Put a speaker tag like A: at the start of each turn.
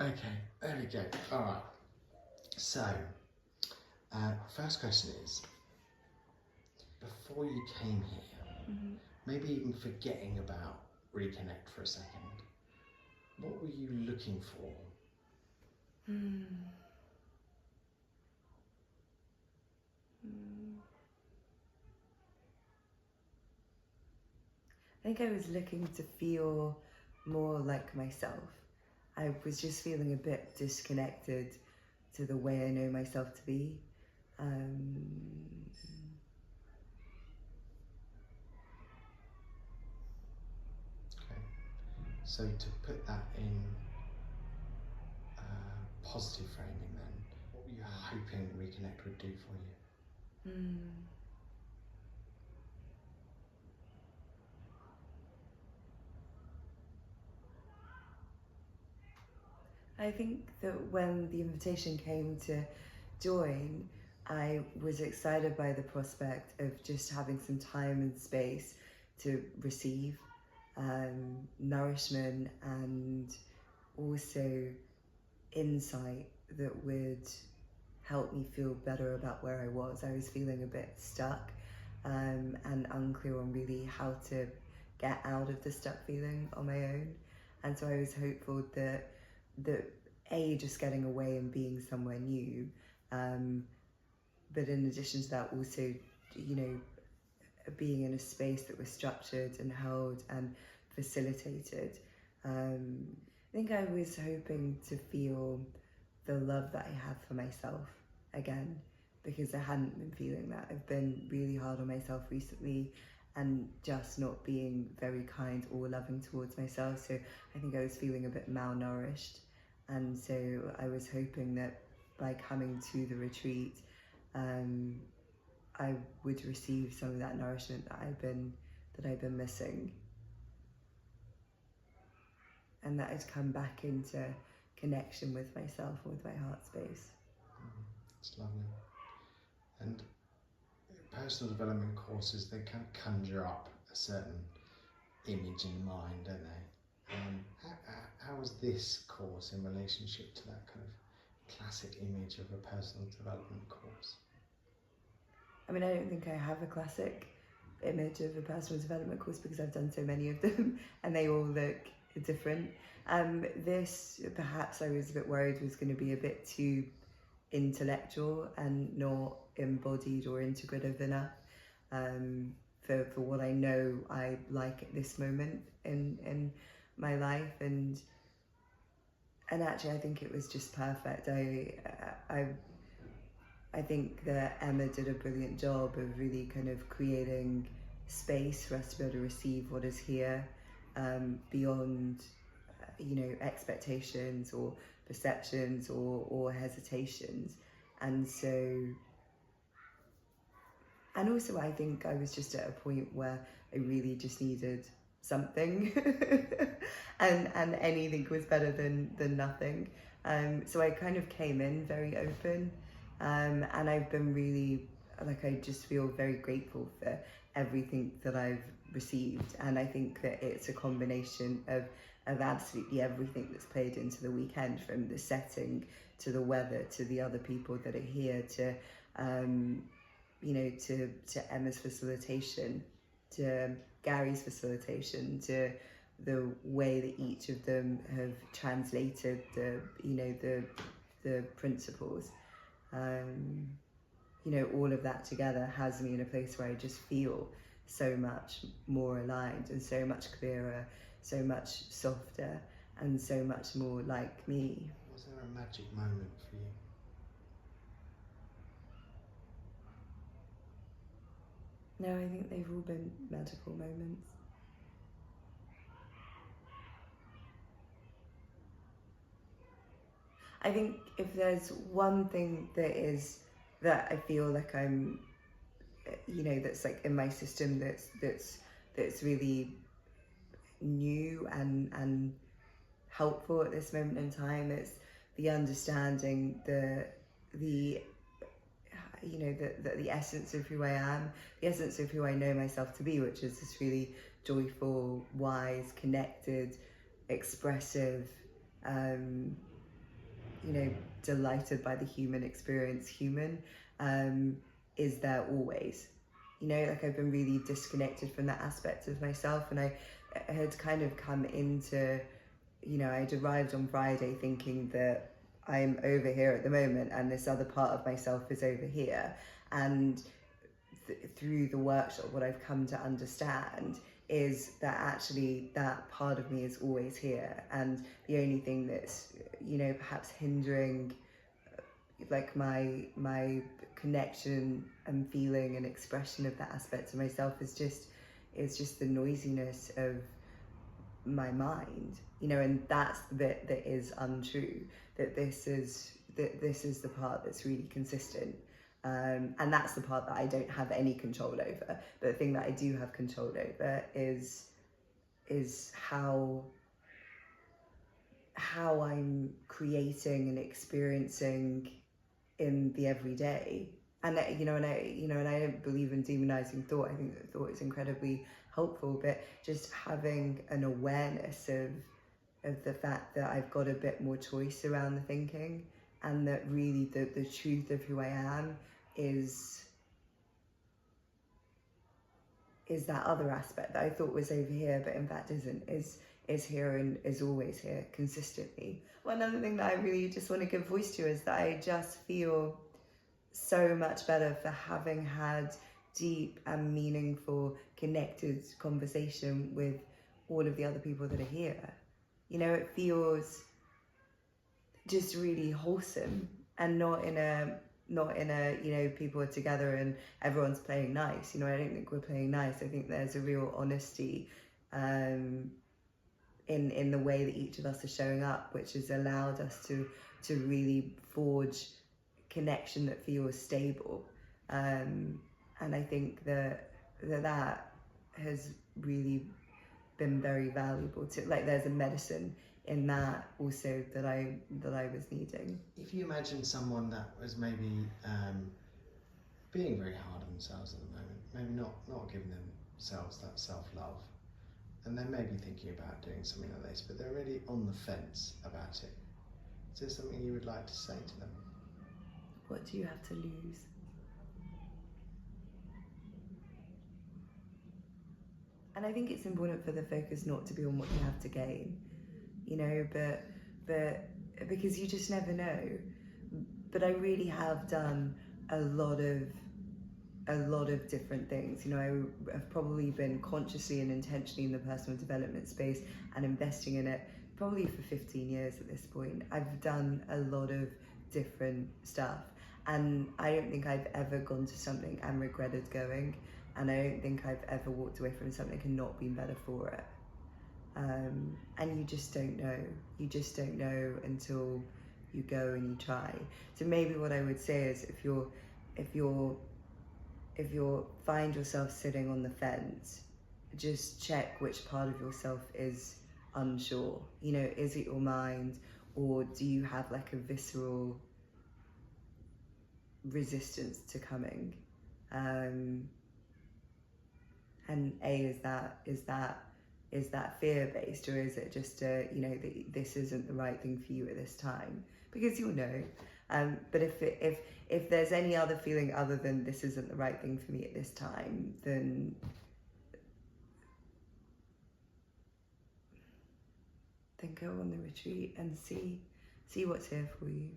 A: Okay, there we go. All right. So, first question is, before you came here, maybe even forgetting about Reconnect for a second, what were you looking for?
B: I think I was looking to feel more like myself. I was just feeling a bit disconnected to the way I know myself to be.
A: Okay, so to put that in positive framing then, what were you hoping Reconnect would do for you?
B: I think that when the invitation came to join, I was excited by the prospect of just having some time and space to receive nourishment and also insight that would help me feel better about where I was. I was feeling a bit stuck and unclear on really how to get out of the stuck feeling on my own. And so I was hopeful that just getting away and being somewhere new, but in addition to that, also, being in a space that was structured and held and facilitated. I think I was hoping to feel the love that I have for myself again, because I hadn't been feeling that. I've been really hard on myself recently and just not being very kind or loving towards myself. So I think I was feeling a bit malnourished. And so I was hoping that by coming to the retreat, I would receive some of that nourishment that I've been missing. And that has come back into connection with myself and with my heart space.
A: It's lovely. And personal development courses, they can conjure up a certain image in mind, don't they? How is this course in relationship to that kind of classic image of a personal development course?
B: I mean, I don't think I have a classic image of a personal development course because I've done so many of them and they all look different. This, perhaps I was a bit worried, was going to be a bit too intellectual and not embodied or integrative enough for what I know I like at this moment in my life. And actually I think it was just perfect. I think that Emma did a brilliant job of really kind of creating space for us to be able to receive what is here, beyond expectations or perceptions or hesitations. And so, and also I think I was just at a point where I really just needed something and anything was better than nothing. So I kind of came in very open, and I've been really, I just feel very grateful for everything that I've received. And I think that it's a combination of absolutely everything that's played into the weekend, from the setting to the weather to the other people that are here to to Emma's facilitation, to Gary's facilitation, to the way that each of them have translated the principles. All of that together has me in a place where I just feel so much more aligned and so much clearer, so much softer, and so much more like me.
A: Was there a magic moment for you?
B: No, I think they've all been magical moments. I think if there's one thing that I feel like I'm, that's like in my system that's really new and helpful at this moment in time, it's the understanding the essence of who I am, the essence of who I know myself to be, which is this really joyful, wise, connected, expressive, delighted by the human experience, is there always. Like I've been really disconnected from that aspect of myself, and I had kind of come into, I'd arrived on Friday thinking that I'm over here at the moment and this other part of myself is over here. And through the workshop, what I've come to understand is that actually that part of me is always here, and the only thing that's perhaps hindering like my connection and feeling and expression of that aspect of myself is just the noisiness of my mind, and that's the bit that is untrue, that this is the part that's really consistent. And that's the part that I don't have any control over. But the thing that I do have control over is how I'm creating and experiencing in the everyday. And I don't believe in demonizing thought. I think that thought is incredibly helpful, but just having an awareness of the fact that I've got a bit more choice around the thinking, and that really the truth of who I am is that other aspect that I thought was over here, but in fact isn't, is here and is always here consistently. One other thing that I really just want to give voice to is that I just feel so much better for having had deep and meaningful, connected conversation with all of the other people that are here. It feels just really wholesome, and not in a people are together and everyone's playing nice. I don't think we're playing nice. I think there's a real honesty in the way that each of us are showing up, which has allowed us to really forge connection that feels stable. And I think that has really been very valuable to, like, there's a medicine in that also that I was needing.
A: If you imagine someone that was maybe being very hard on themselves at the moment, maybe not giving themselves that self-love, and they may be thinking about doing something like this, but they're really on the fence about it, is there something you would like to say to them?
B: What do you have to lose? And I think it's important for the focus not to be on what you have to gain, but because you just never know. But I really have done a lot of different things. I have probably been consciously and intentionally in the personal development space and investing in it probably for 15 years at this point. I've done a lot of different stuff, and I don't think I've ever gone to something and regretted going, and I don't think I've ever walked away from something and not been better for it. And you just don't know. You just don't know until you go and you try. So maybe what I would say is, if you find yourself sitting on the fence, just check which part of yourself is unsure. Is it your mind, or do you have like a visceral resistance to coming? And is that fear-based, or is it just that this isn't the right thing for you at this time? Because you'll know. But if there's any other feeling other than this isn't the right thing for me at this time, then go on the retreat and see what's here for you.